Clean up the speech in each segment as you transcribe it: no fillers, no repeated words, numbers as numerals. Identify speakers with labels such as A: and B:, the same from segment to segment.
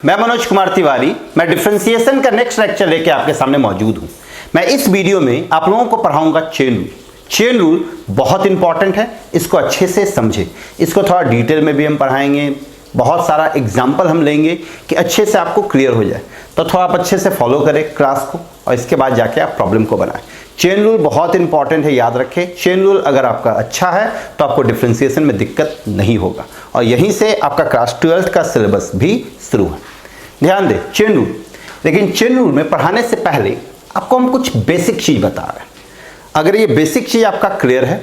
A: मैं मनोज कुमार तिवारी, मैं डिफरेंशिएशन का नेक्स्ट लेक्चर लेके आपके सामने मौजूद हूं। मैं इस वीडियो में आप लोगों को पढ़ाऊंगा चेन रूल। चेन रूल बहुत इंपॉर्टेंट है, इसको अच्छे से समझे। इसको थोड़ा डिटेल में भी हम पढ़ाएंगे, बहुत सारा एग्जाम्पल हम लेंगे कि अच्छे से आपको क्लियर हो जाए। तो थोड़ा आप अच्छे से फॉलो करें क्लास को और इसके बाद जाके आप प्रॉब्लम को बनाएं। चेन रूल बहुत इंपॉर्टेंट है, याद रखें। चेन रूल अगर आपका अच्छा है तो आपको डिफरेंशिएशन में दिक्कत नहीं होगा और यहीं से आपका क्लास 12th का सिलेबस भी शुरू है। ध्यान दें चेन रूल। लेकिन चेन रूल में पढ़ाने से पहले आपको हम कुछ बेसिक चीज बता रहे हैं। अगर ये बेसिक चीज आपका क्लियर है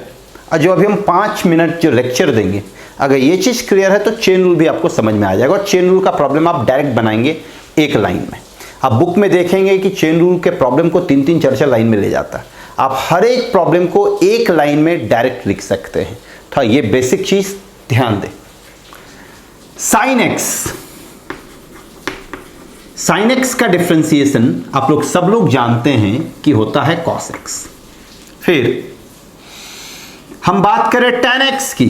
A: और जो अभी हम 5 मिनट जो लेक्चर देंगे, अगर ये चीज क्लियर है तो चेन रूल भी आपको समझ में आ जाएगा। और चेन रूल का प्रॉब्लम आप डायरेक्ट बनाएंगे एक लाइन में। आप बुक में देखेंगे कि चेन रूल के प्रॉब्लम को 3-3 4-4 लाइन में ले जाता है। आप हर एक प्रॉब्लम को एक लाइन में डायरेक्ट लिख सकते हैं। तो ये बेसिक चीज ध्यान दें। साइन एक्स का डिफरेंशिएशन आप लोग सब लोग जानते हैं कि होता है कॉस एक्स। फिर हम बात करें tan एक्स की,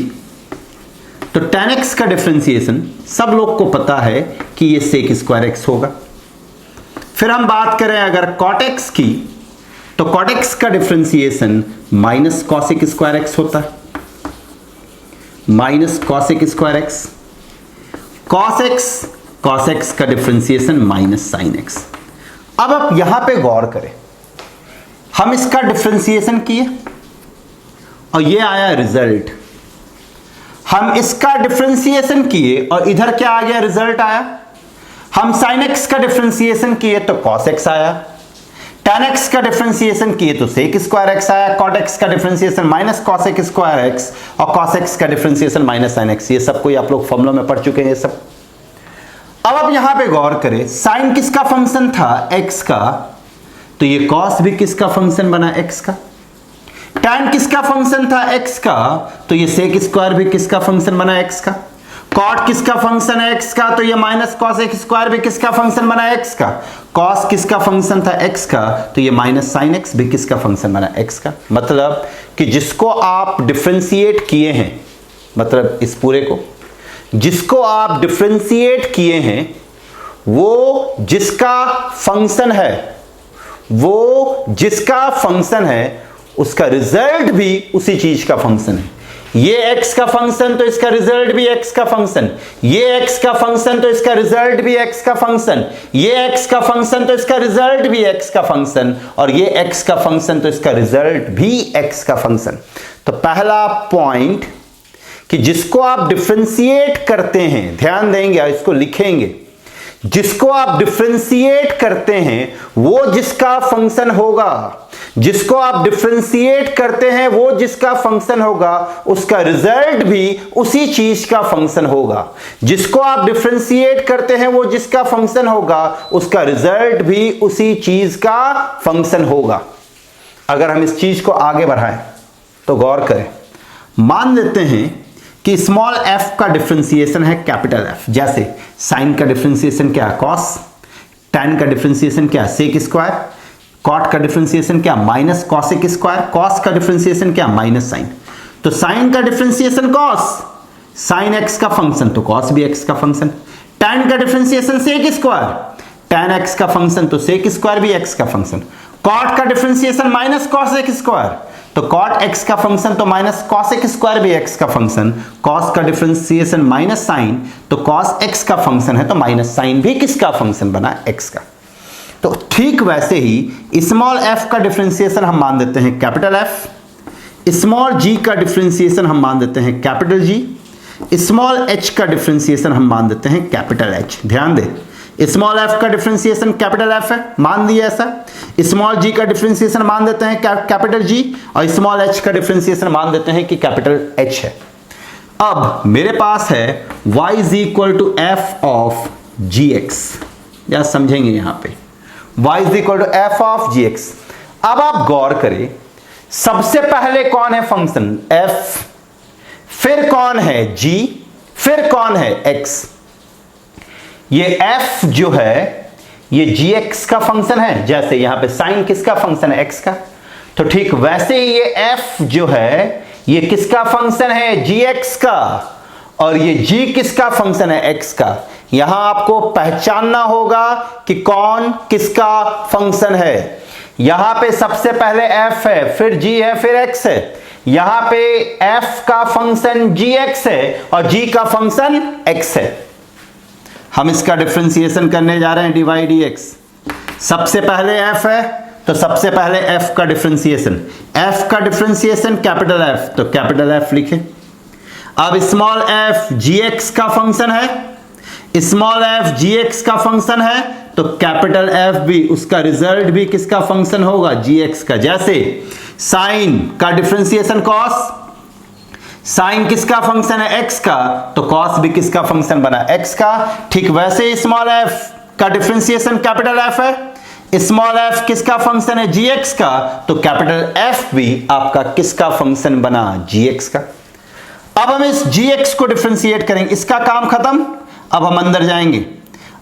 A: तो tan एक्स का डिफरेंशिएशन सब लोग को पता है कि ये सेक स्क्वायर एक्स होगा। फिर हम बात करें अगर cot एक्स की, तो cot एक्स का differentiation minus cosec square x होता है, minus cosec square x. cos x का डिफरेंशिएशन माइनस साइन एक्स। अब आप यहां पे गौर करें, हम इसका डिफरेंशिएशन किए और ये आया रिजल्ट। हम इसका डिफरेंशिएशन किए और इधर क्या आ गया, रिजल्ट आया। हम साइन एक्स का डिफरेंशिएशन किए तो cos x आया, tan x का डिफरेंशिएशन किए तो sec स्क्वायर एक्स आया, cot x का differentiation minus cosec square x और cos x का डिफरेंशिएशन माइनस sin x। ये सब कोई आप लोग फॉर्मूला में पढ़ चुके हैं ये सब। अब आप यहां पे गौर करें, साइन किसका फंक्शन था, x का, तो ये cos भी किसका फंक्शन बना, x का। tan किसका फंक्शन था, x का, तो ये sec स्क्वायर भी किसका फंक्शन बना, x का। cot किसका फंक्शन है, x का, तो ये माइनस cosec स्क्वायर भी किसका फंक्शन बना, x का। cos किसका फंक्शन था, x का, तो ये माइनस sin x भी किसका फंक्शन बना, x का। मतलब कि जिसको आप डिफरेंशिएट किए हैं, मतलब इस पूरे को जिसको आप डिफरेंशिएट किए हैं, वो जिसका फंक्शन है, उसका रिजल्ट भी उसी चीज का फंक्शन है। ये x का फंक्शन तो इसका रिजल्ट भी x का फंक्शन, ये x का फंक्शन तो इसका रिजल्ट भी x का फंक्शन, ये x का फंक्शन तो इसका रिजल्ट भी x का फंक्शन, और ये x का फंक्शन तो इसका रिजल्ट भी x का फंक्शन। तो पहला पॉइंट कि जिसको आप डिफरेंशिएट करते हैं, ध्यान देंगे और इसको लिखेंगे, जिसको आप डिफरेंशिएट करते हैं वो जिसका फंक्शन होगा, जिसको आप डिफरेंशिएट करते हैं वो जिसका फंक्शन होगा, उसका रिजल्ट भी उसी चीज का फंक्शन होगा। जिसको आप डिफरेंशिएट करते हैं वो जिसका फंक्शन होगा, उसका रिजल्ट भी उसी चीज का फंक्शन होगा। अगर हम इस चीज को आगे बढ़ाएं तो गौर करें, मान लेते हैं कि स्मॉल f का डिफरेंशिएशन है कैपिटल F। जैसे साइन का डिफरेंशिएशन क्या है, cos, tan का डिफरेंशिएशन क्या है, sec स्क्वायर, cot का डिफरेंशिएशन क्या, माइनस cosec स्क्वायर, cos का डिफरेंशिएशन क्या, माइनस साइन। तो साइन का डिफरेंशिएशन cos, sin x का फंक्शन तो cos भी x का फंक्शन। tan का differentiation sec square, tan x का फंक्शन तो sec स्क्वायर भी x का फंक्शन। cot का डिफरेंशिएशन माइनस cosec स्क्वायर, तो cot x का फंक्शन तो माइनस cosec स्क्वायर भी x का फंक्शन। cos का डिफरेंशिएशन माइनस साइन, तो cos x का फंक्शन है तो माइनस साइन भी किसका फंक्शन बना, x का। तो ठीक वैसे ही स्मॉल f का डिफरेंशिएशन हम मान देते हैं कैपिटल F, स्मॉल g का डिफरेंशिएशन हम मान देते हैं कैपिटल G, स्मॉल h का डिफरेंशिएशन हम मान देते हैं कैपिटल H। ध्यान दें, स्मॉल f का डिफरेंशिएशन कैपिटल F है, मान दिया ऐसा। स्मॉल g का डिफरेंशिएशन मान देते हैं कैपिटल G और स्मॉल h का डिफरेंशिएशन मान देते हैं कि कैपिटल H है। अब मेरे पास है y is equal to f of gx, या समझेंगे यहां पे y is equal to f of gx। अब आप गौर करें, सबसे पहले कौन है फंक्शन, f, फिर कौन है g, फिर कौन है x। ये f जो है ये gx का फंक्शन है, जैसे यहां पे साइन किसका फंक्शन है, x का। तो ठीक वैसे ही ये f जो है ये किसका फंक्शन है, gx का। और ये g किसका फंक्शन है, x का। यहां आपको पहचानना होगा कि कौन किसका फंक्शन है। यहां पे सबसे पहले f है, फिर g है, फिर x है। यहां पे f का फंक्शन gx है और g का फंक्शन x है। हम इसका डिफरेंशिएशन करने जा रहे हैं, dy dx। सबसे पहले f है तो सबसे पहले f का डिफरेंशिएशन, f का डिफरेंशिएशन कैपिटल F, तो कैपिटल F लिखे। अब स्मॉल f gx का फंक्शन है, स्मॉल f gx का फंक्शन है, तो कैपिटल F भी, उसका रिजल्ट भी किसका फंक्शन होगा, gx का। जैसे साइन का डिफरेंशिएशन cos, साइन किसका फंक्शन है, x का, तो cos भी किसका फंक्शन बना, x का। ठीक वैसे स्मॉल f का डिफरेंशिएशन कैपिटल F है, स्मॉल f किसका फंक्शन है, gx का, तो कैपिटल F भी आपका किसका फंक्शन बना, gx का। अब हम इस gx को डिफरेंशिएट करेंगे, इसका काम खत्म। अब हम अंदर जाएंगे।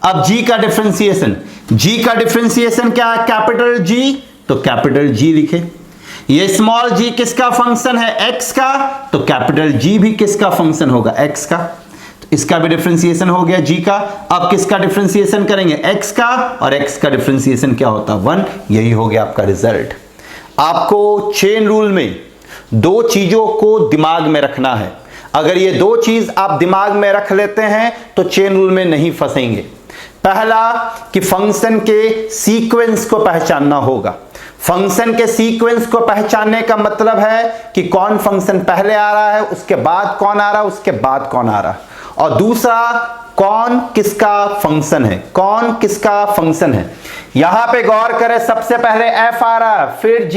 A: अब g का डिफरेंशिएशन, g का डिफरेंशिएशन क्या है, कैपिटल G, तो कैपिटल G लिखे। ये स्मॉल g किसका फंक्शन है, x का, तो कैपिटल G भी किसका फंक्शन होगा, x का। तो इसका भी डिफरेंशिएशन हो गया g का। अब किसका डिफरेंशिएशन करेंगे, x का, और x का डिफरेंशिएशन क्या होता है, 1। यही हो गया आपका रिजल्ट। आपको चेन रूल में दो चीजों को दिमाग में रखना है। अगर ये दो चीज आप दिमाग में रख लेते हैं तो चेन रूल में नहीं फंसेंगे। पहला कि फंक्शन के सीक्वेंस को पहचानना होगा। फंक्शन के सीक्वेंस को पहचानने का मतलब है कि कौन फंक्शन पहले आ रहा है, उसके बाद कौन आ रहा है, उसके बाद कौन आ रहा है। और दूसरा, कौन किसका फंक्शन है, कौन किसका फंक्शन है। यहां पे गौर करें, सबसे पहले f आ रहा, फिर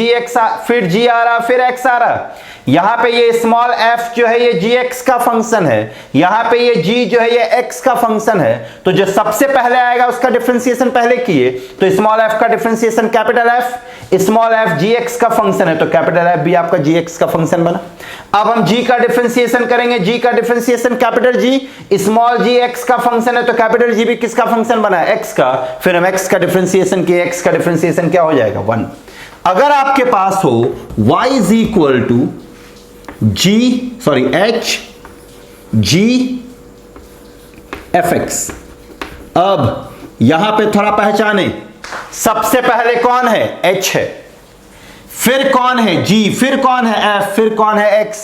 A: फिर g आ रहा, फिर x आ रहा। यहां पे ये स्मॉल f जो है ये gx का फंक्शन है, यहां पे ये g जो है ये x का फंक्शन है। तो जो सबसे पहले आएगा उसका डिफरेंशिएशन पहले किए, तो स्मॉल f का differentiation capital F, small f gx का फंक्शन है, तो कैपिटल F भी आपका gx का फंक्शन बना। अब हम g का डिफरेंशिएशन करेंगे, g का differentiation capital G, small g x का फंक्शन है, तो कैपिटल G भी किसका फंक्शन बना, x का। फिर हम x का डिफरेंशिएशन किए, x का डिफरेंशिएशन क्या हो जाएगा, 1। अगर आपके पास हो y is equal to h g fx। अब यहां पे थोड़ा पहचाने, सबसे पहले कौन है, h है, फिर कौन है g, फिर कौन है f, फिर कौन है x।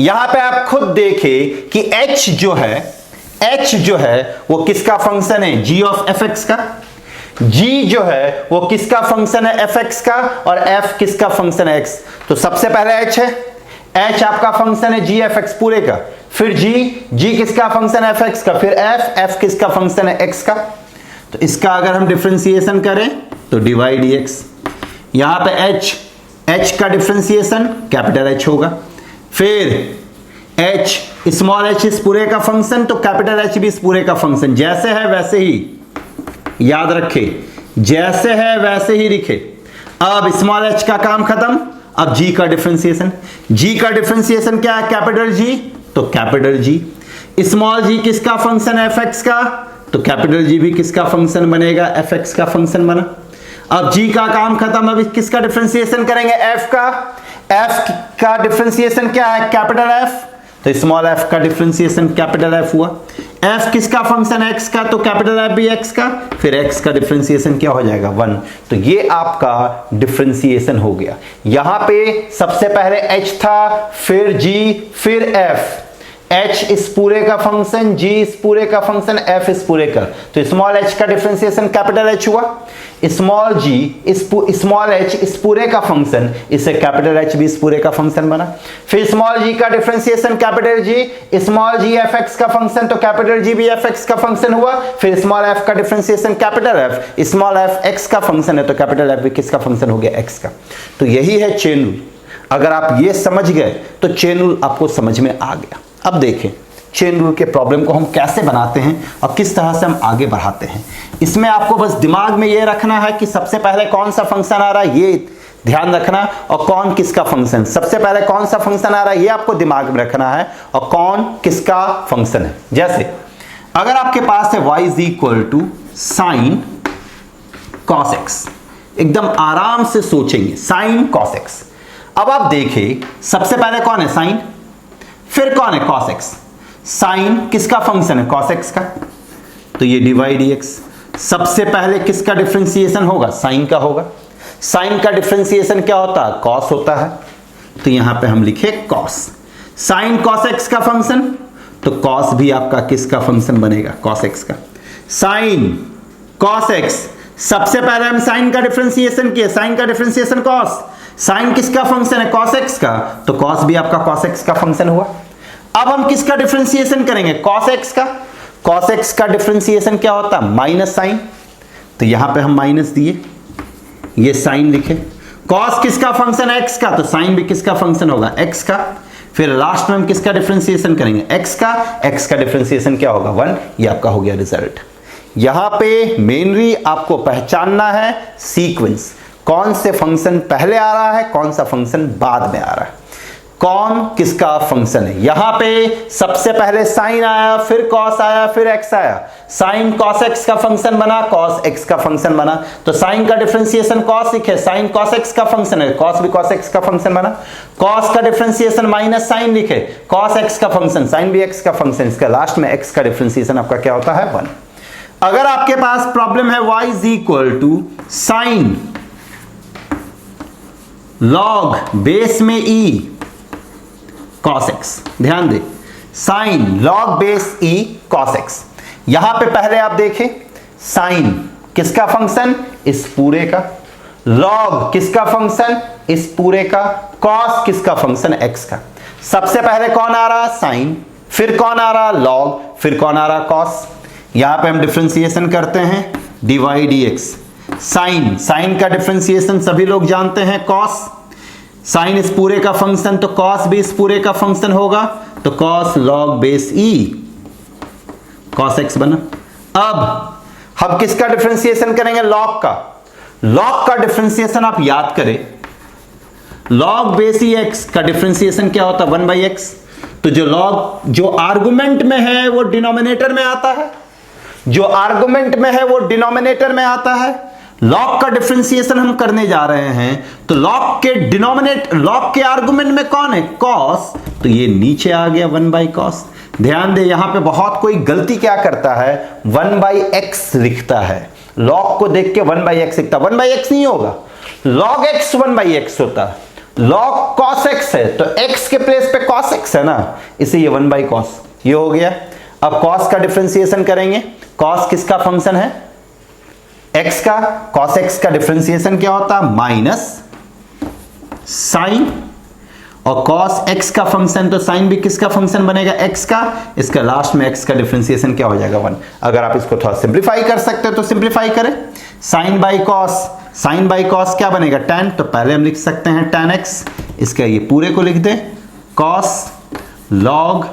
A: यहां पे आप खुद देखें कि h जो है वो किसका फंक्शन है, g ऑफ fx का। g जो है वो किसका फंक्शन है, fx का, और f किसका फंक्शन है, x। तो सबसे पहले h है, h आपका फंक्शन है g fx पूरे का, फिर g किसका फंक्शन है, fx का, फिर f किसका फंक्शन है, x का। तो इसका अगर हम डिफरेंशिएशन करें तो dy dx। यहां पे h का डिफरेंशिएशन कैपिटल H होगा, फिर h स्मॉल h इस पूरे का फंक्शन, तो कैपिटल H भी इस पूरे का फंक्शन। जैसे है वैसे ही याद रखे, जैसे है वैसे ही लिखे। अब स्मॉल h का काम खत्म। अब g का डिफरेंशिएशन, g का डिफरेंशिएशन क्या है, कैपिटल G, तो कैपिटल G। स्मॉल g किसका फंक्शन है, fx का, तो कैपिटल G भी किसका फंक्शन बनेगा, fx का फंक्शन बना। अब g का काम खत्म। अब किसका डिफरेंशिएशन करेंगे, f का डिफरेंशिएशन क्या है, कैपिटल F, तो स्मॉल f का डिफरेंशिएशन कैपिटल F हुआ। f किसका फंक्शन है, x का, तो कैपिटल F भी x का, फिर x का डिफरेंशिएशन क्या हो जाएगा, 1। तो ये आपका डिफरेंशिएशन हो गया। यहां पे सबसे पहले h था, फिर g, फिर f। h इस पूरे का फंक्शन, g इस पूरे का फंक्शन, f इस पूरे का, तो स्मॉल h का डिफरेंशिएशन कैपिटल H हुआ। स्मॉल h इस पूरे का फंक्शन, इससे कैपिटल H भी इस पूरे का फंक्शन बना। फिर स्मॉल g का differentiation capital G, small g fx का फंक्शन, तो कैपिटल G भी fx का फंक्शन हुआ। फिर स्मॉल f का differentiation capital F, small f x का फंक्शन है, तो कैपिटल F भी किसका फंक्शन हो गया, x का। तो यही है चेन रूल। अगर आप ये समझ गए तो चेन रूल आपको समझ में आ गया। अब देखें चेन रूल के प्रॉब्लम को हम कैसे बनाते हैं और किस तरह से हम आगे बढ़ाते हैं। इसमें आपको बस दिमाग में ये रखना है कि सबसे पहले कौन सा फंक्शन आ रहा है, ये ध्यान रखना, और कौन किसका फंक्शन। सबसे पहले कौन सा फंक्शन आ रहा है ये आपको दिमाग में रखना है, और कौन किसका फंक्शन है। जैसे अगर आपके पास है y is equal to sine cos x, एकदम आराम से सोचेंगे साइन कॉस एक्स। अब आप देखिए सबसे पहले कौन है साइन, फिर कौन है कॉस एक्स। साइन किसका फंक्शन है? cos x का। तो ये dy/dx। सबसे पहले किसका डिफरेंशिएशन होगा? साइन का होगा। साइन का डिफरेंशिएशन क्या होता है? cos होता है। तो यहां पे हम लिखे cos। साइन cos x का फंक्शन, तो cos भी आपका किसका फंक्शन बनेगा? cos x का। साइन cos x, सबसे पहले हम साइन का डिफरेंशिएशन किए, साइन का डिफरेंशिएशन cos। साइन किसका फंक्शन है? cos x का। तो cos भी आपका cos x का फंक्शन हुआ। अब हम किसका डिफरेंशिएशन करेंगे? cos x का। cos x का डिफरेंशिएशन क्या होता है? Minus sine. तो यहां पे हम माइनस दिए, ये साइन लिखे। cos किसका फंक्शन है? x का। तो साइन भी किसका फंक्शन होगा? x का। फिर लास्ट में हम किसका डिफरेंशिएशन करेंगे? x का। x का डिफरेंशिएशन क्या होगा? 1। ये आपका हो गया रिजल्ट। यहां पे मेनली आपको पहचानना है सीक्वेंस, कौन से फंक्शन पहले आ रहा है, कौन सा फंक्शन बाद में आ रहा है, कौन किसका फंक्शन है। यहां पे सबसे पहले साइन आया, फिर cos आया, फिर x आया। साइन cos x का फंक्शन बना, cos x का फंक्शन बना। तो साइन का डिफरेंशिएशन cos लिखे, साइन cos x का फंक्शन है, cos भी cos x का फंक्शन बना। cos का डिफरेंशिएशन माइनस साइन लिखे, cos x का फंक्शन, साइन भी x का फंक्शन। इसका लास्ट में x का डिफरेंशिएशन आपका क्या होता है? 1। अगर आपके पास प्रॉब्लम है y is equal to sign log base में e cos x, ध्यान दे, sine log base e cos x। यहां पे पहले आप देखें, साइन किसका फंक्शन? इस पूरे का। लॉग किसका फंक्शन? इस पूरे का। cos किसका फंक्शन? x का। सबसे पहले कौन आ रहा? साइन। फिर कौन आ रहा? लॉग। फिर कौन आ रहा? cos। यहां पे हम डिफरेंशिएशन करते हैं, dy/dx। साइन का डिफरेंशिएशन सभी लोग जानते हैं, cos। साइन इस पूरे का फंक्शन, तो cos भी इस पूरे का फंक्शन होगा। तो cos log base e cos x बना। अब हम किसका डिफरेंशिएशन करेंगे? log का। log का डिफरेंशिएशन आप याद करें, log बेस e x का डिफरेंशिएशन क्या होता है? 1/x। तो जो log जो आर्गुमेंट में है वो डिनोमिनेटर में आता है, जो आर्गुमेंट में है वो डिनोमिनेटर में आता है। लॉग का डिफरेंशिएशन हम करने जा रहे हैं, तो लॉग के आर्गुमेंट में कौन है? cos। तो ये नीचे आ गया 1/cos। ध्यान दे, यहां पे बहुत कोई गलती क्या करता है? 1/x लिखता है, लॉग को देख के 1/x लिखता। 1/x नहीं होगा, log x 1/x होता है। log cos x है, तो x के प्लेस पे cos x है ना, इसे ये 1/cos ये हो गया। अब cos का डिफरेंशिएशन करेंगे। cos किसका फंक्शन है? x का। cos x का डिफरेंशिएशन क्या होता है? Minus sine. और cos x का फंक्शन, तो साइन भी किसका फंक्शन बनेगा? x का। इसका लास्ट में x का डिफरेंशिएशन क्या हो जाएगा? 1। अगर आप इसको थोड़ा सिंप्लीफाई कर सकते हो तो सिंप्लीफाई करें। साइन बाई cos क्या बनेगा? tan। तो पहले हम लिख सकते हैं tan x, इसका ये पूरे को लिख दे, cos log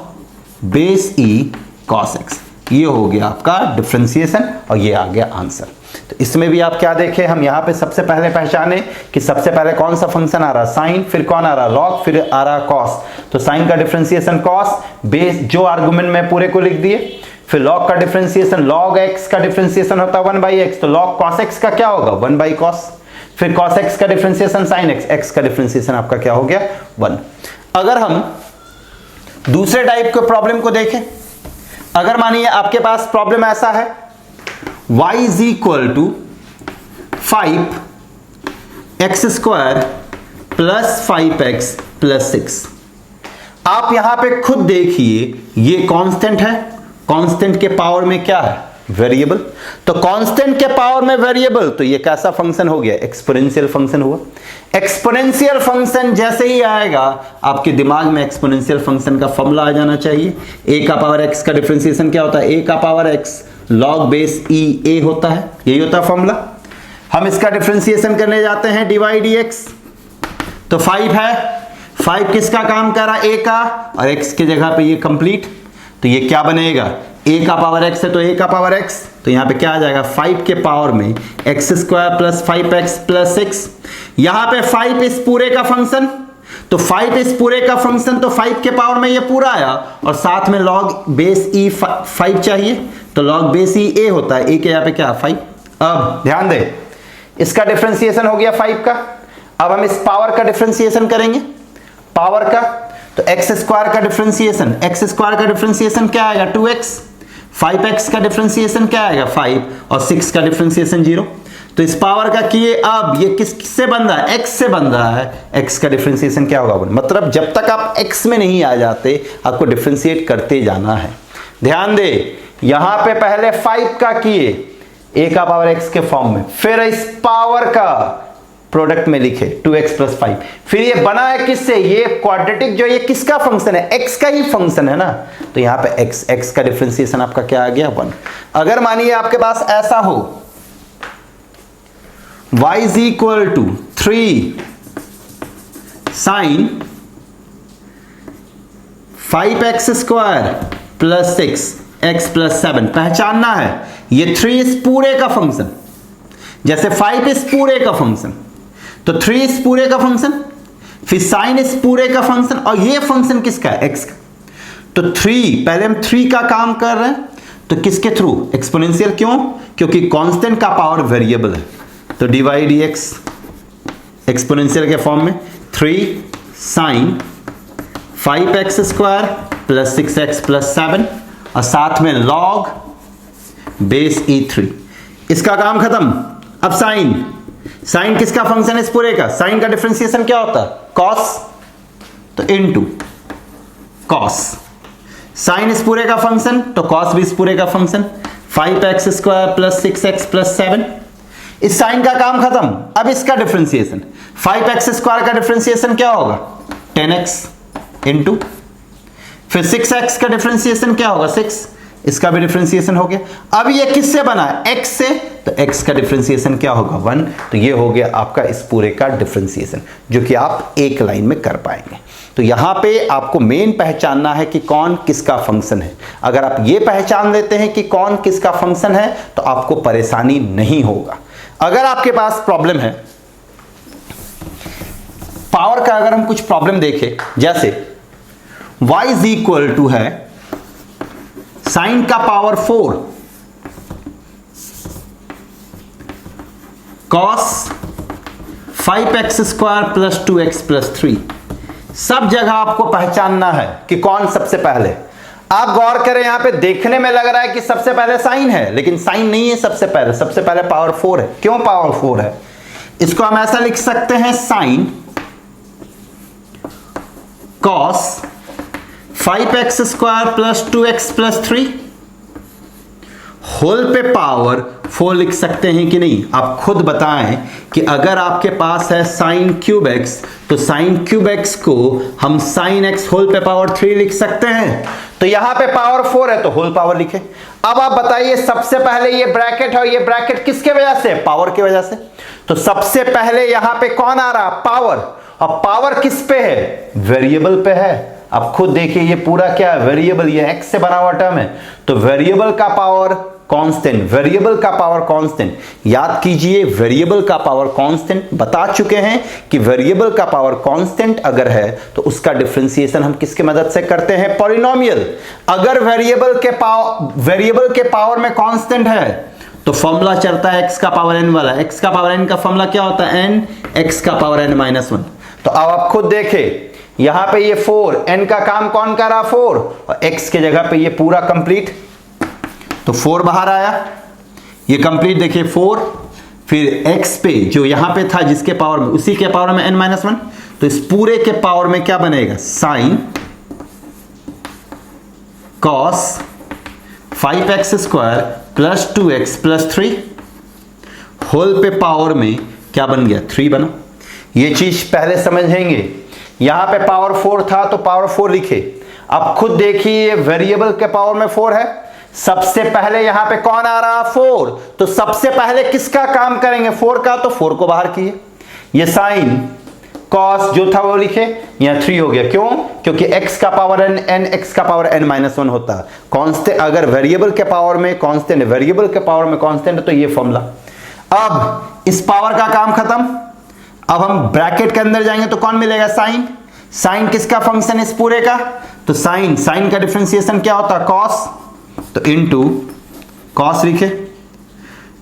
A: base e cos x। ये हो गया आपका डिफरेंशिएशन और ये आ गया आंसर। तो इसमें भी आप क्या देखें, हम यहां पे सबसे पहले पहचाने कि सबसे पहले कौन सा फंक्शन आ रहा? साइन। फिर कौन आ रहा? लॉग। फिर आ रहा cos। तो साइन का डिफरेंशिएशन cos, बेस जो आर्गुमेंट में पूरे को लिख दिए। फिर लॉग का डिफरेंशिएशन, log x का डिफरेंशिएशन होता है 1/x, तो log cos x का क्या होगा? 1/cos। फिर cos x का डिफरेंशिएशन sin x का डिफरेंशिएशन आपका क्या हो गया? 1। अगर हम दूसरे टाइप के प्रॉब्लम को देखें, अगर मानिए आपके पास प्रॉब्लम ऐसा है, y is equal to 5x² plus 5x plus 6। आप यहां पे खुद देखिए, ये कांस्टेंट है, कांस्टेंट के पावर में क्या है? वेरिएबल। तो कांस्टेंट के पावर में वेरिएबल, तो ये कैसा फंक्शन हो गया? एक्सपोनेंशियल फंक्शन हुआ। एक्सपोनेंशियल फंक्शन जैसे ही आएगा आपके दिमाग में एक्सपोनेंशियल फंक्शन का फॉर्मूला आ जाना चाहिए। a का पावर x का डिफरेंशिएशन क्या होता है? a का power x log base e a होता है, यही होता है फॉर्मूला। हम इसका डिफरेंशिएशन करने जाते हैं, dy/dx। तो 5 है, 5 किसका काम कर रहा है? a का, और x की जगह पे ये कंप्लीट। तो ये क्या बनेगा? a का पावर x है तो a का पावर x, तो यहां पे क्या आ जाएगा? 5 के पावर में x² प्लस 5x प्लस 6। यहां पे 5 इस पूरे का फंक्शन, तो 5 इस पूरे का फंक्शन, तो 5 के पावर में ये पूरा आया, और साथ में log बेस e 5 चाहिए, तो log बेस e a होता है, a के यहां पे क्या? 5। अब ध्यान दे, इसका डिफरेंशिएशन हो गया 5 का। अब हम इस पावर का डिफरेंशिएशन करेंगे, पावर का। तो एक्स स्क्वायर का डिफरेंशिएशन क्या आएगा 2x, 5x का डिफरेंशिएशन क्या आएगा 5 और 6 का डिफरेंशिएशन 0। तो इस पावर का किए, अब ये किससे बन रहा है, x से बन रहा है, x का डिफरेंशिएशन क्या होगा 1। मतलब जब तक आप x में नहीं आ जाते आपको डिफरेंशिएट करते जाना है। ध्यान दे, यहां पे पहले 5 का किए a का पावर x के फॉर्म में, फिर इस पावर का प्रोडक्ट में लिखे 2x + 5, फिर ये बना है किससे, ये क्वाड्रेटिक जो ये किसका फंक्शन है, x का ही फंक्शन है ना, तो यहां पे x का डिफरेंशिएशन आपका क्या आ गया 1। अगर मानिए आपके पास ऐसा हो y = 3 sin 5x² + 6x + 7, पहचानना है ये 3 इस पूरे का फंक्शन, जैसे 5 इस पूरे का फंक्शन, तो 3 इस पूरे का फंक्शन, फिर साइन इस पूरे का फंक्शन, और ये फंक्शन किसका है, x का। तो 3, पहले हम 3 का काम कर रहे हैं, तो किसके थ्रू, एक्सपोनेंशियल। क्यों, क्योंकि कांस्टेंट का पावर वेरिएबल है, तो dy dx एक्सपोनेंशियल के फॉर्म में 3 sin 5x² + 6x + 7 और साथ में log बेस e3। इसका काम खत्म। अब साइन किसका फंक्शन है इस पूरे का, साइन का डिफरेंशिएशन क्या होता है cos, तो इनटू cos, साइन इस पूरे का फंक्शन तो cos भी इस पूरे का फंक्शन, 5x² + 6x + 7। इस साइन का काम खत्म। अब इसका डिफरेंशिएशन 5x² का डिफरेंशिएशन क्या होगा 10x इनटू, फिर 6x का डिफरेंशिएशन क्या होगा 6, इसका भी डिफरेंशिएशन हो गया। अब ये किससे बना है, x से, तो x का डिफरेंशिएशन क्या होगा 1। तो ये हो गया आपका इस पूरे का डिफरेंशिएशन, जो कि आप एक लाइन में कर पाएंगे। तो यहां पे आपको मेन पहचानना है कि कौन किसका फंक्शन है। अगर आप ये पहचान लेते हैं कि कौन किसका फंक्शन है तो आपको परेशानी नहीं होगा। अगर आपके पास प्रॉब्लम है पावर का, अगर हम कुछ प्रॉब्लम देखें, जैसे y = है साइन का पावर 4 cos 5x² + 2x + 3। सब जगह आपको पहचानना है कि कौन सबसे पहले। आप गौर करें, यहां पे देखने में लग रहा है कि सबसे पहले साइन है, लेकिन साइन नहीं है सबसे पहले पावर 4 है। क्यों पावर 4 है, इसको हम ऐसा लिख सकते हैं sine cos 5x² + 2x + 3 whole पे पावर 4 लिख सकते हैं कि नहीं। आप खुद बताएं कि अगर आपके पास है sin क्यूब x, तो sin क्यूब x को हम sin x होल पे पावर 3 लिख सकते हैं। तो यहां पे पावर 4 है तो होल पावर लिखे। अब आप बताइए, सबसे पहले ये ब्रैकेट है, ये ब्रैकेट किसके वजह से, पावर की वजह से। तो सबसे पहले यहां पे कौन आ रहा, पावर। अब पावर किस पे है, वेरिएबल पे है। आप खुद देखिए, ये पूरा क्या है, वेरिएबल, ये x से बना हुआ टर्म है, तो वेरिएबल का पावर कांस्टेंट, वेरिएबल का पावर कांस्टेंट। याद कीजिए, वेरिएबल का पावर कांस्टेंट बता चुके हैं कि वेरिएबल का पावर कांस्टेंट अगर है तो उसका डिफरेंशिएशन हम किसके मदद से करते हैं, पॉलिनोमियल। अगर वेरिएबल के पावर में कांस्टेंट है तो फॉर्मूला चलता है x का पावर n वाला। x का पावर n का फॉर्मूला क्या होता है, n, x का पावर n - 1। तो अब आप खुद देखें, यहां पे ये 4, n का काम कौन कर रहा 4, और x के जगह पे ये पूरा कंप्लीट, तो 4 बाहर आया, ये कंप्लीट देखिए 4, फिर x पे जो यहां पे था जिसके पावर में, उसी के पावर में n - 1, तो इस पूरे के पावर में क्या बनेगा, sine cos 5x² + 2x + 3 whole पे पावर में क्या बन गया 3 बना। ये चीज पहले समझेंगे। यहां पे पावर 4 था तो पावर 4 लिखे। अब खुद देखिए, वेरिएबल के पावर में 4 है, सबसे पहले यहां पे कौन आ रहा 4, तो सबसे पहले किसका काम करेंगे 4 का, तो 4 को बाहर किए। ये साइन cos जो था वो लिखे, यहां 3 हो गया। क्यों, क्योंकि x का पावर n, x का पावर n - 1 होता है। कांस्टेंट अगर वेरिएबल के पावर में कांस्टेंट, वेरिएबल के पावर में कांस्टेंट, तो ये फॉर्मूला। अब इस पावर का काम खत्म। अब हम ब्रैकेट के अंदर जाएंगे तो कौन मिलेगा, साइन किसका फंक्शन है इस पूरे का, तो साइन का डिफरेंशिएशन क्या होता है cos, तो इनटू cos लिखे।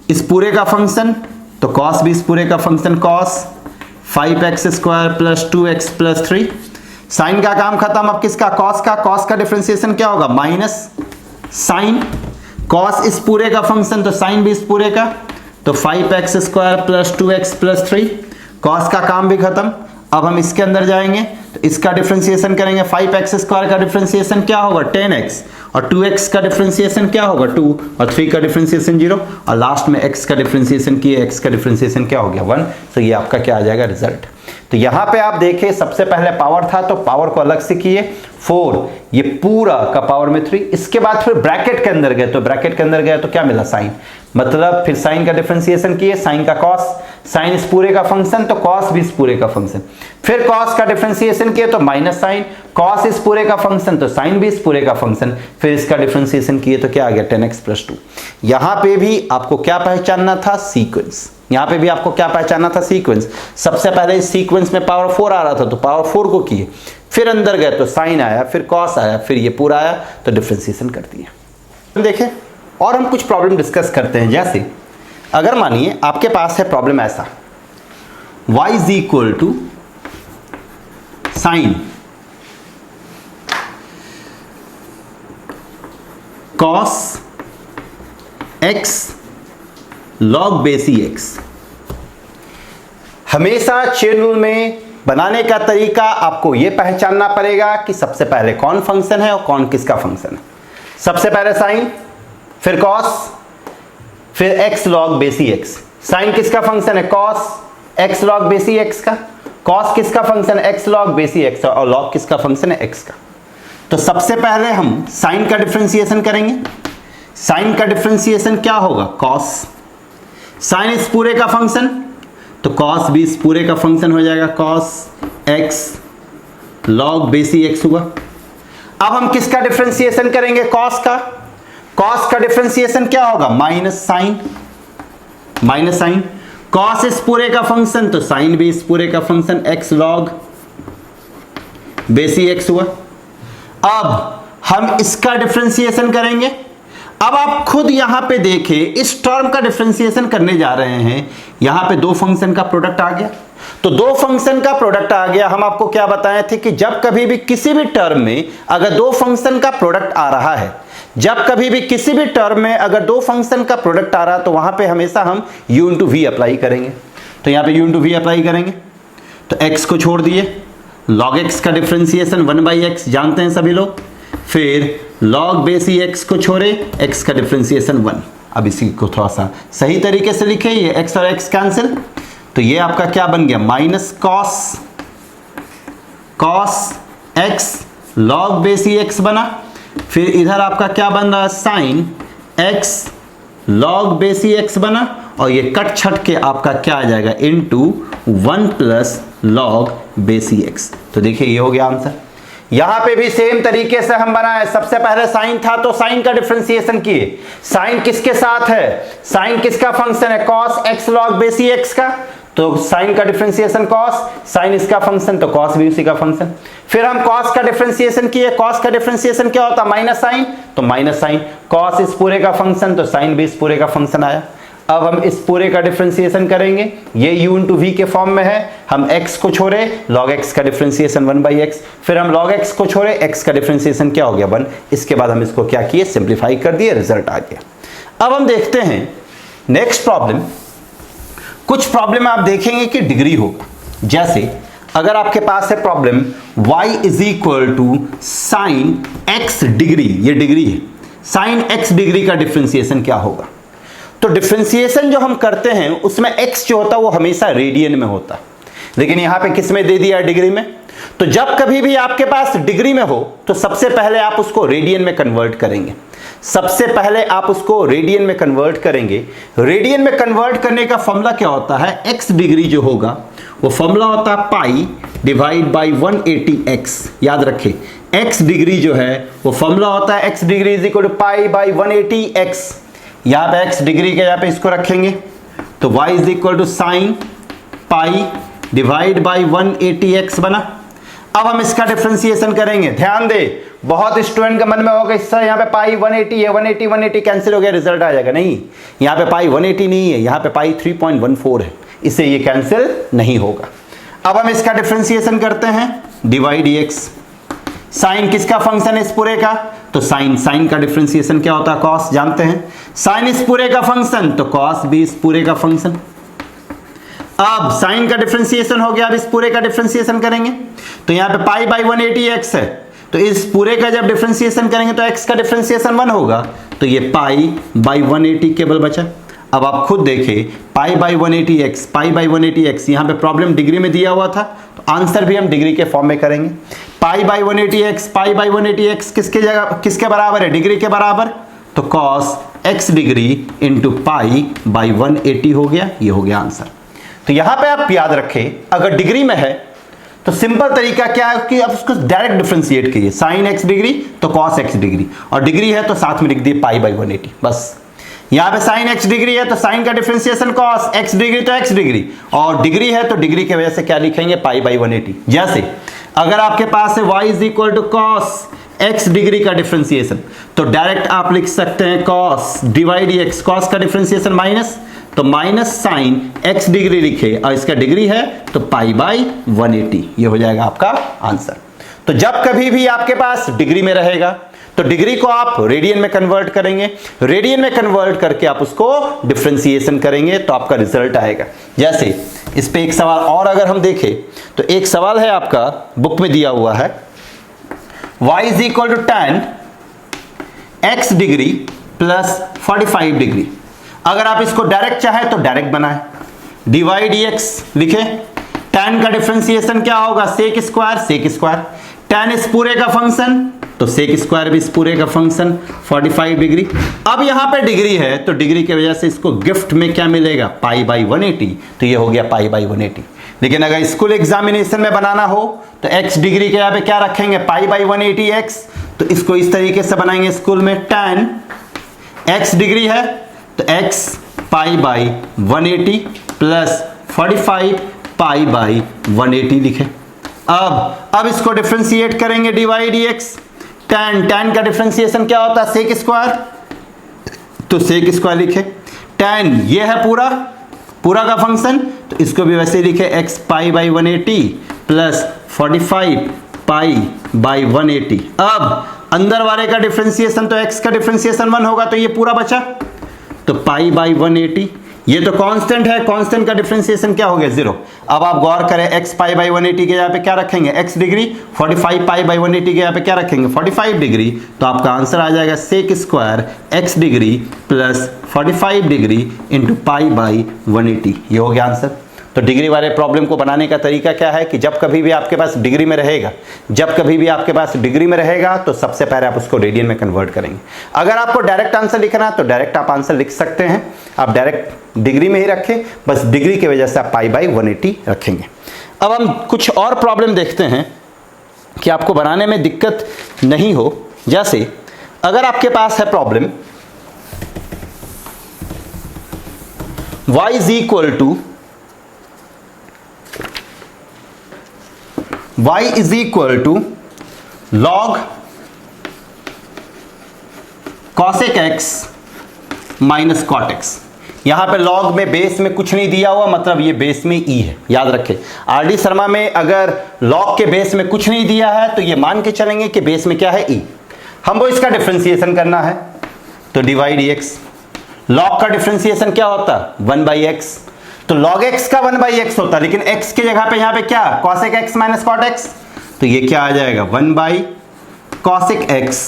A: इस पूरे का फंक्शन तो cos भी इस पूरे का function, cos 5x² + 2x + 3। Sign का काम खत्म, अब किसका, कॉस का। कॉस का डिफरेंशिएशन क्या होगा, माइनस साइन। कॉस इस पूरे का फंक्शन तो साइन भी इस पूरे का, तो 5x square plus 2x plus 3। Cos का काम भी खत्म। अब हम इसके अंदर जाएंगे तो इसका डिफरेंशिएशन करेंगे। 5x स्क्वायर का डिफरेंशिएशन क्या होगा, 10x, और 2x का डिफरेंशिएशन क्या होगा, 2, और 3 का डिफरेंशिएशन 0, और लास्ट में x का डिफरेंशिएशन किए, x का डिफरेंशिएशन क्या हो गया, 1। तो ये आपका क्या आ जाएगा, रिजल्ट। तो यहां पे आप देखिए सबसे पहले पावर था तो पावर को अलग से किए 4, ये पूरा का पावर में 3। इसके बाद फिर ब्रैकेट के अंदर गए, तो ब्रैकेट के अंदर गए तो क्या मिला, साइन। मतलब फिर साइन का डिफरेंशिएशन किए, साइन का कॉस, साइन इस पूरे का फंक्शन तो कॉस भी इस पूरे का फंक्शन। फिर कॉस का डिफरेंशिएशन किए तो माइनस साइन, कॉस इस पूरे का फंक्शन तो साइन भी इस पूरे का फंक्शन। फिर इसका डिफरेंशिएशन किए तो क्या आ गया, 10x प्लस 2। यहां पे भी आपको क्या पहचानना था, सीक्वेंस। यहां पे भी आपको क्या पहचानना था, सीक्वेंस। सबसे पहले इस सीक्वेंस में पावर 4 आ रहा था तो पावर 4 को किए, फिर अंदर गए तो साइन आया, फिर कॉस आया, फिर ये पूरा आया तो डिफरेंशिएशन कर दिया। देखें और हम कुछ प्रॉब्लम डिस्कस करते हैं। जैसे अगर मानिए आपके पास है प्रॉब्लम ऐसा, y is equal to sine cos x log base x। हमेशा चेन रूल में बनाने का तरीका आपको यह पहचानना पड़ेगा कि सबसे पहले कौन फंक्शन है और कौन किसका फंक्शन है। सबसे पहले साइन, फिर कॉस, फिर x लॉग बेसी x। साइन किसका फंक्शन है, कॉस, x लॉग बेसी x का। कॉस किसका फंक्शन है, x लॉग बेसी x, और लॉग किसका फंक्शन है, x का। तो सबसे पहले हम साइन का डिफरेंशिएशन करेंगे। साइन का डिफरेंशिएशन क्या होगा, कॉस। साइन इस पूरे का फंक्शन तो कॉस भी इस पूरे का फंक्शन हो जाएगा, कॉस x लॉग बेसी x हुआ। अब हम किसका डिफरेंशिएशन करेंगे, कॉस का। कॉस का डिफरेंशिएशन क्या होगा, minus sine. Minus sine, cos इस पूरे का फंक्शन तो साइन भी इस पूरे का फंक्शन, x लॉग बेसी x हुआ। अब हम इसका डिफरेंशिएशन करेंगे। अब आप खुद यहां पे देखें, इस टर्म का डिफरेंशिएशन करने जा रहे हैं, यहां पे दो फंक्शन का प्रोडक्ट आ गया। तो दो फंक्शन का प्रोडक्ट आ गया। हम आपको क्या बताए थे कि जब कभी भी किसी भी टर्म में अगर दो फंक्शन का प्रोडक्ट आ रहा है, जब कभी भी किसी भी टर्म में अगर दो फंक्शन का प्रोडक्ट आ रहा है तो वहां पे हमेशा हम u इंटू वी अप्लाई करेंगे। तो यहां पे u इंटू वी अप्लाई करेंगे तो x को छोड़ दिए, log x का डिफरेंशिएशन 1/x जानते हैं सभी लोग, फिर log बेसी x को छोड़े, x का डिफरेंशिएशन 1। अब इसी को थोड़ा सा सही तरीके से लिखे, ये x और x कैंसिल, तो ये आपका क्या बन गया, माइनस कॉस x log बेसी x बना। फिर इधर आपका क्या बन रहा है, साइन x log बेसी x बना, और ये कट छट के आपका क्या आ जाएगा, इनटू 1 प्लस log बेसी x। तो देखिए ये हो गया आंसर। यहां पे भी सेम तरीके से हम बनाए। सबसे पहले साइन था तो साइन का डिफरेंशिएशन किए। साइन किसके साथ है, साइन किसका फंक्शन है, cos x log बेसी x का, तो साइन का डिफरेंशिएशन cos, साइन इसका फंक्शन तो cos भी उसी का फंक्शन। फिर हम cos का डिफरेंशिएशन किए। cos का डिफरेंशिएशन क्या होता है, माइनस साइन, तो माइनस साइन, cos इस पूरे का फंक्शन तो साइन भी इस पूरे का फंक्शन आया। अब हम इस पूरे का डिफरेंशिएशन करेंगे, ये u इंटू वी के फॉर्म में है, हम x को छोड़े, log x का डिफरेंशिएशन 1/x, फिर हम log x को छोड़े, x का डिफरेंशिएशन क्या हो गया, 1। इसके बाद हम इसको क्या किए, सिंप्लीफाई कर दिए, रिजल्ट आ गया। अब हम देखते हैं नेक्स्ट प्रॉब्लम। कुछ प्रॉब्लम आप देखेंगे कि डिग्री होगा। जैसे अगर आपके पास है problem y is equal to sine x degree, ये डिग्री है, साइन x डिग्री का डिफरेंशिएशन क्या होगा। तो डिफरेंशिएशन जो हम करते हैं उसमें x जो होता है वो हमेशा रेडियन में होता है, लेकिन यहां पे किस में दे दिया, डिग्री में। तो जब कभी भी आपके पास डिग्री में हो तो सबसे पहले आप उसको रेडियन में कन्वर्ट करेंगे। सबसे पहले आप उसको रेडियन में कन्वर्ट करेंगे। रेडियन में कन्वर्ट करने का फॉर्मूला क्या होता है, x डिग्री जो होगा वो फॉर्मूला होता है पाई डिवाइड बाई 180x। याद रखें x डिग्री जो है वो फॉर्मूला होता है x degree is equal to pi by 180x। यहां पे x डिग्री के यहां पे इसको रखेंगे तो y is equal to sine pi divide by 180x बना। अब हम इसका डिफरेंशिएशन करेंगे। ध्यान दे, बहुत स्टूडेंट के मन में होगा सर यहाँ पे पाई 180 है, 180 कैंसिल हो गया, रिजल्ट आ जाएगा। नहीं, यहाँ पे पाई 180 नहीं है, यहाँ पे पाई 3.14 है, इससे ये कैंसिल नहीं होगा। अब हम इसका डिफरेंशिएशन करते हैं। Divide x. साइन किसका फंक्शन है इस पूरे का? तो साइन का डिफरेंशिएशन क्या होता है? कॉस जानते हैं। साइन इस पूरे का फंक्शन तो कॉस भी इस पूरे का फंक्शन। अब साइन का डिफरेंशिएशन हो गया, अब इस पूरे का डिफरेंशिएशन करेंगे तो यहां पे पाई बाई 180 एक्स है, तो इस पूरे का जब डिफरेंशिएशन करेंगे तो x का डिफरेंशिएशन 1 होगा, तो ये पाई बाई 180 केवल बचा। अब आप खुद देखें, पाई by 180 x, pi by 180 x, यहाँ पे प्रॉब्लम डिग्री में दिया हुआ था तो आंसर भी हम डिग्री के फॉर्म में करेंगे। पाई by 180 x, pi by 180 x किसके जगह किसके बराबर है? डिग्री के बराबर, तो cos x degree into pi by 180 हो गया, ये हो गया आंसर। तो यहां पे आप याद रखें, अगर डिग्री में है तो सिंपल तरीका क्या है कि आप उसको डायरेक्ट डिफरेंशिएट कीजिए, साइन x डिग्री तो कॉस x डिग्री, और डिग्री है तो साथ में लिख दिए पाई बाई 180, बस। यहां पे साइन x डिग्री है तो साइन का डिफरेंशिएशन कॉस x डिग्री तो x डिग्री, और डिग्री है तो डिग्री की वजह से क्या लिखेंगे? Pi by 180। जैसे अगर आपके पास है y is equal to cos x degree का डिफरेंशिएशन, तो डायरेक्ट आप लिख सकते हैं कॉस डिवाइड x, कॉस का डिफरेंशिएशन माइनस, तो माइनस साइन x डिग्री लिखे और इसका डिग्री है तो पाई बाई 180, ये हो जाएगा आपका आंसर। तो जब कभी भी आपके पास डिग्री में रहेगा तो डिग्री को आप रेडियन में कन्वर्ट करेंगे, रेडियन में कन्वर्ट करके आप उसको डिफरेंशिएशन करेंगे तो आपका रिजल्ट आएगा। जैसे इस पे एक सवाल और अगर हम देखें तो एक सवाल है आपका बुक में दिया हुआ है, y is equal to tan x degree plus 45 degree. अगर आप इसको डायरेक्ट चाहे तो डायरेक्ट बनाए, डिवाइड x लिखे, tan का डिफरेंशिएशन क्या होगा? सेक स्क्वायर, tan इस पूरे का फंक्शन तो सेक स्क्वायर भी इस पूरे का फंक्शन 45 डिग्री। अब यहां पे डिग्री है तो डिग्री की वजह से इसको गिफ्ट में क्या मिलेगा? पाई बाई 180, तो ये हो गया पाई बाई 180। लेकिन अगर स्कूल एग्जामिनेशन में बनाना हो तो x डिग्री के यहाँ पे क्या रखेंगे? पाई बाई 180 x, तो इसको इस तरीके से बनाएंगे स्कूल में, tan x डिग्री है तो x pi by 180 plus 45 pi by 180 लिखे। अब इसको डिफरेंशिएट करेंगे, डिवाइड x, tan का डिफरेंशिएशन क्या होता है? सेक स्क्वायर, तो सेक स्क्वायर लिखे, tan ये है पूरा का फंक्शन तो इसको भी वैसे लिखे, x pi by 180 plus 45 pi by 180। अब अंदर वाले का डिफरेंशिएशन तो x का डिफरेंशिएशन 1 होगा तो ये पूरा बचा, तो पाई बाई 180, ये तो कांस्टेंट है, कांस्टेंट का डिफरेंशिएशन क्या हो गया? 0। अब आप गौर करें, x पाई बाई 180 के यहाँ पे क्या रखेंगे? x डिग्री, 45 पाई बाई 180 के यहाँ पे क्या रखेंगे? 45 डिग्री, तो आपका आंसर आ जाएगा sec square x degree plus 45 degree into pi by 180, ये हो गया आंसर। तो डिग्री वाले प्रॉब्लम को बनाने का तरीका क्या है कि जब कभी भी आपके पास डिग्री में रहेगा तो सबसे पहले आप उसको रेडियन में कन्वर्ट करेंगे। अगर आपको डायरेक्ट आंसर लिखना है तो डायरेक्ट आप आंसर लिख सकते हैं, आप डायरेक्ट डिग्री में ही रखें, बस डिग्री की वजह से आप पाई बाई 180 रखेंगे। अब हम कुछ और प्रॉब्लम देखते हैं कि आपको बनाने में दिक्कत नहीं हो। जैसे अगर आपके पास है problem y is equal to log cosec x माइनस cot x। यहां पे log में बेस में कुछ नहीं दिया हुआ, मतलब ये बेस में e है, याद रखें। आरडी शर्मा में अगर log के बेस में कुछ नहीं दिया है तो ये मान के चलेंगे कि बेस में क्या है? e। हमको इसका डिफरेंशिएशन करना है तो डिवाइड x। log का डिफरेंशिएशन क्या होता है? 1/x, तो log x का 1/x होता है, लेकिन x की जगह पे यहां पे क्या? cosec x माइनस cot x, तो ये क्या आ जाएगा? 1/cosec x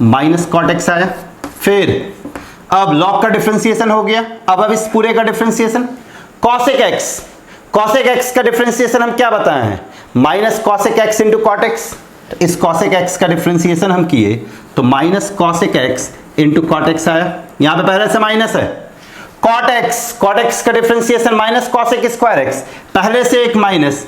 A: माइनस cot x आया। फिर अब log का डिफरेंशिएशन हो गया, अब इस पूरे का डिफरेंशिएशन cosec x का डिफरेंशिएशन हम क्या बताए हैं? Minus cosec x into cot x, तो इस cosec x का डिफरेंशिएशन हम किए तो minus cosec x into cot x आया, यहां पे पहले से माइनस है। cot x का differentiation minus cosec square x, पहले से एक माइनस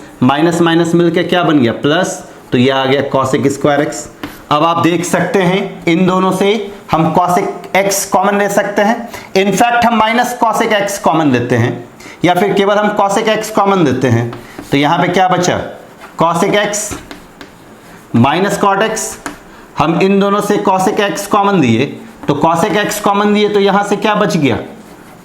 A: माइनस मिलके क्या बन गया? प्लस, तो ये आ गया cosec स्क्वायर x। अब आप देख सकते हैं इन दोनों से हम cosec x कॉमन ले सकते हैं, इनफैक्ट हम माइनस cosec x कॉमन लेते हैं या फिर केवल हम cosec x कॉमन लेते हैं, तो यहां पे क्या बचा? cosec x माइनस cot x। हम इन दोनों से cosec x कॉमन दिए तो cosec x कॉमन दिए तो यहां से क्या बच गया?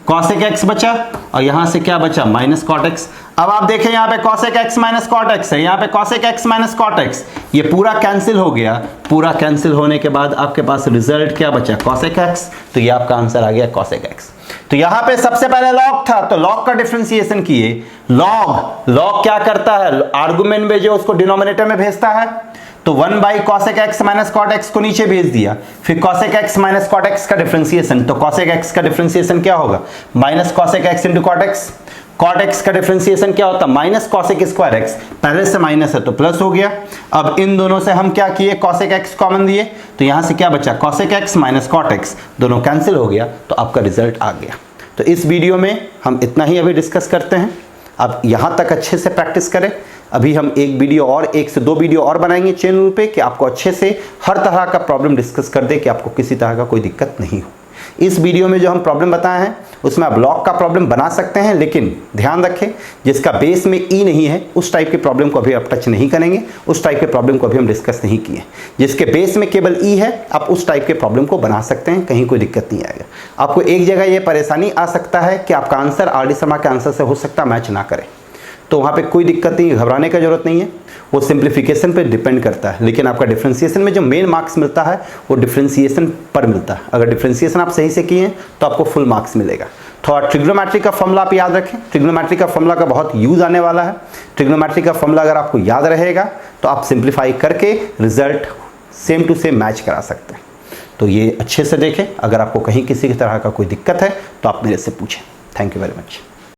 A: cosec x बचा और यहां से क्या बचा, माइनस cot x। अब आप देखें यहाँ पे cosec x माइनस cot x है, यहाँ पे cosec x माइनस cot x, ये पूरा कैंसिल हो गया। पूरा कैंसिल होने के बाद आपके पास रिजल्ट क्या बचा, cosec x, तो ये आपका आंसर आ गया cosec x। तो यहाँ पे सबसे पहले log था, तो log का डिफरेंशिएशन किए। log क्या करता है, आर्गुमेंट में जो उसको डिनोमिनेटर में भेजता है, तो 1 बाई cosec x माइनस cot x को नीचे भेज दिया, फिर cosec x माइनस cot x का डिफरेंशिएशन, तो cosec x का डिफरेंशिएशन क्या होगा, minus cosec x into cot x। cot x का डिफरेंशिएशन क्या होता है, माइनस cosec स्क्वायर x, पहले से माइनस है तो प्लस हो गया। अब इन दोनों से हम क्या किए, cosec x कॉमन दिए, तो यहां से क्या बचा, cosec x माइनस cot x, दोनों कैंसिल हो गया, तो आपका रिजल्ट आ गया। तो इस वीडियो में हम इतना ही अभी डिस्कस करते हैं। आप यहां तक अच्छे से प्रैक्टिस करें। अभी हम एक वीडियो और, 1 से 2 वीडियो और बनाएंगे चैनल पे कि आपको अच्छे से हर तरह का प्रॉब्लम डिस्कस कर दे कि आपको किसी तरह का कोई दिक्कत नहीं हो। इस वीडियो में जो हम प्रॉब्लम बताए हैं उसमें आप लॉग का प्रॉब्लम बना सकते हैं, लेकिन ध्यान रखें जिसका बेस में ई नहीं है उस टाइप के प्रॉब्लम को अभी आप टच नहीं करेंगे, उस टाइप के प्रॉब्लम को अभी हम डिस्कस नहीं किए। जिसके बेस में केवल ई है आप उस टाइप के प्रॉब्लम को बना सकते हैं, कहीं कोई दिक्कत नहीं आएगा। आपको एक जगह ये परेशानी आ सकता है कि आपका आंसर आर डी शर्मा के आंसर से हो सकता है मैच ना करे, तो वहाँ पे कोई दिक्कत नहीं, घबराने का जरूरत नहीं है, वो सिंप्लीफिकेशन पे डिपेंड करता है। लेकिन आपका डिफरेंशिएशन में जो मेन मार्क्स मिलता है वो डिफरेंशिएशन पर मिलता है। अगर डिफरेंशिएशन आप सही से किए हैं तो आपको फुल मार्क्स मिलेगा। थोड़ा ट्रिग्नोमेट्री का फॉर्मूला आप याद रखें, ट्रिग्नोमेट्री का फॉर्मूला का बहुत यूज आने वाला है। ट्रिग्नोमेट्री का फॉर्मूला अगर आपको याद रहेगा तो आप सिंप्लीफाई करके result same to same match करा सकते हैं। तो ये अच्छे से देखें। अगर आपको कहीं किसी तरह का कोई दिक्कत है तो आप मेरे से पूछें। Thank you very much.